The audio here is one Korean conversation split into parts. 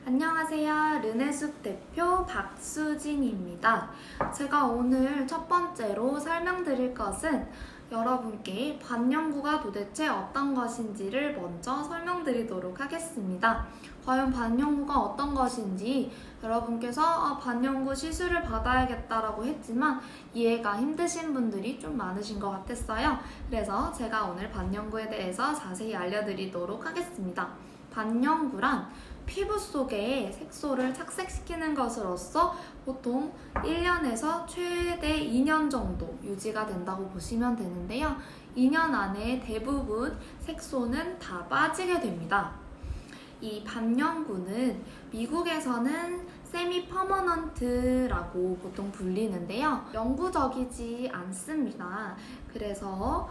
안녕하세요. 르네숲 대표 박수진입니다. 제가 오늘 첫 번째로 설명드릴 것은 여러분께 반영구가 도대체 어떤 것인지를 먼저 설명드리도록 하겠습니다. 과연 반영구가 어떤 것인지 여러분께서 반영구 시술을 받아야겠다라고 했지만 이해가 힘드신 분들이 좀 많으신 것 같았어요. 그래서 제가 오늘 반영구에 대해서 자세히 알려드리도록 하겠습니다. 반영구란 피부 속에 색소를 착색시키는 것으로서 보통 1년에서 최대 2년 정도 유지가 된다고 보시면 되는데요. 2년 안에 대부분 색소는 다 빠지게 됩니다. 이 반영구는 미국에서는 세미 퍼머넌트라고 보통 불리는데요. 영구적이지 않습니다. 그래서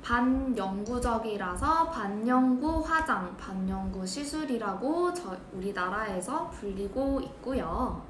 반영구적이라서 반영구 화장, 반영구 시술이라고 우리나라에서 불리고 있고요.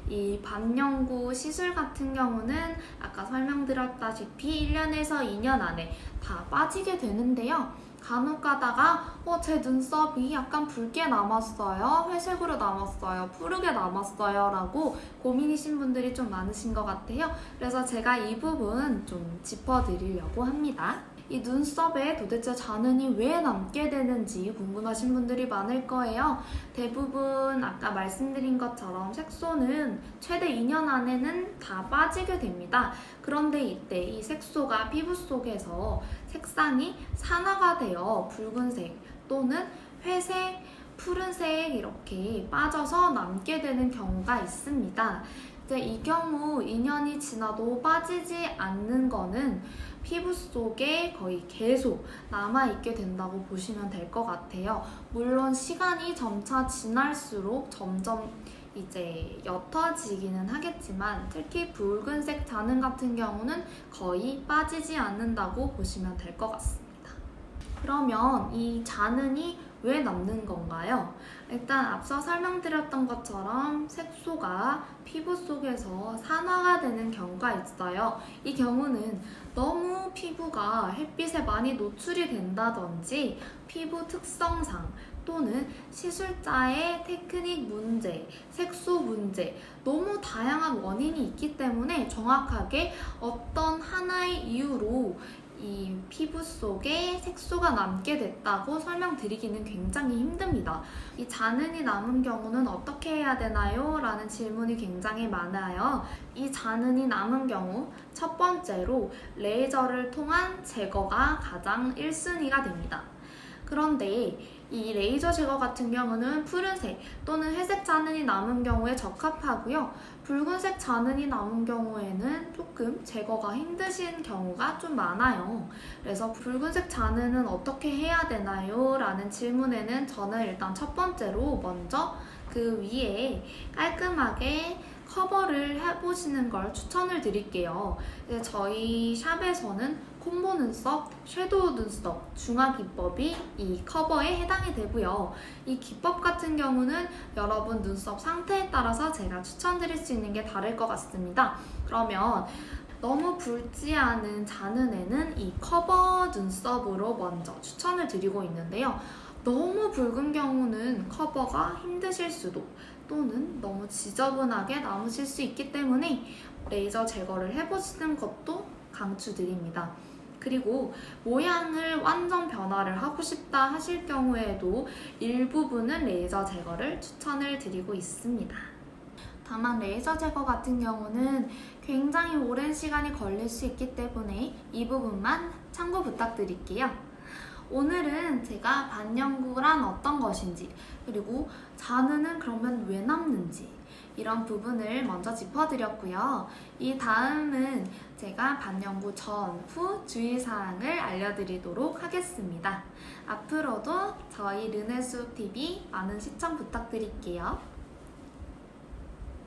이 반영구 시술 같은 경우는 아까 설명드렸다시피 1년에서 2년 안에 다 빠지게 되는데요. 간혹 가다가 제 눈썹이 약간 붉게 남았어요, 회색으로 남았어요, 푸르게 남았어요 라고 고민이신 분들이 좀 많으신 것 같아요. 그래서 제가 이 부분 좀 짚어드리려고 합니다. 이 눈썹에 도대체 잔흔이 왜 남게 되는지 궁금하신 분들이 많을 거예요. 대부분 아까 말씀드린 것처럼 색소는 최대 2년 안에는 다 빠지게 됩니다. 그런데 이때 이 색소가 피부 속에서 색상이 산화가 되어 붉은색 또는 회색, 푸른색 이렇게 빠져서 남게 되는 경우가 있습니다. 이제 이 경우 2년이 지나도 빠지지 않는 거는 피부 속에 거의 계속 남아있게 된다고 보시면 될 것 같아요. 물론 시간이 점차 지날수록 점점 이제 옅어지기는 하겠지만 특히 붉은색 잔흔 같은 경우는 거의 빠지지 않는다고 보시면 될 것 같습니다. 그러면 이 잔흔이 왜 남는 건가요? 일단 앞서 설명드렸던 것처럼 색소가 피부 속에서 산화가 되는 경우가 있어요. 이 경우는 너무 피부가 햇빛에 많이 노출이 된다든지 피부 특성상 또는 시술자의 테크닉 문제, 색소 문제, 너무 다양한 원인이 있기 때문에 정확하게 어떤 하나의 이유로 이 피부 속에 색소가 남게 됐다고 설명드리기는 굉장히 힘듭니다. 이 잔흔이 남은 경우는 어떻게 해야 되나요? 라는 질문이 굉장히 많아요. 이 잔흔이 남은 경우 첫 번째로 레이저를 통한 제거가 가장 1순위가 됩니다. 그런데 이 레이저 제거 같은 경우는 푸른색 또는 회색 잔흔이 남은 경우에 적합하고요. 붉은색 잔흔이 남은 경우에는 조금 제거가 힘드신 경우가 좀 많아요. 그래서 붉은색 잔흔은 어떻게 해야 되나요? 라는 질문에는 저는 일단 첫 번째로 먼저 그 위에 깔끔하게 커버를 해보시는 걸 추천을 드릴게요. 저희 샵에서는 콤보 눈썹, 섀도우 눈썹, 중화 기법이 이 커버에 해당이 되고요. 이 기법 같은 경우는 여러분 눈썹 상태에 따라서 제가 추천드릴 수 있는 게 다를 것 같습니다. 그러면 너무 붉지 않은 잔흔에는 이 커버 눈썹으로 먼저 추천을 드리고 있는데요. 너무 붉은 경우는 커버가 힘드실 수도 또는 너무 지저분하게 남으실 수 있기 때문에 레이저 제거를 해보시는 것도 강추드립니다. 그리고 모양을 완전 변화를 하고 싶다 하실 경우에도 일부분은 레이저 제거를 추천을 드리고 있습니다. 다만 레이저 제거 같은 경우는 굉장히 오랜 시간이 걸릴 수 있기 때문에 이 부분만 참고 부탁드릴게요. 오늘은 제가 반영구란 어떤 것인지 그리고 잔흔은 그러면 왜 남는지 이런 부분을 먼저 짚어드렸고요. 이 다음은 제가 반영구 전, 후 주의사항을 알려드리도록 하겠습니다. 앞으로도 저희 르네숲TV 많은 시청 부탁드릴게요.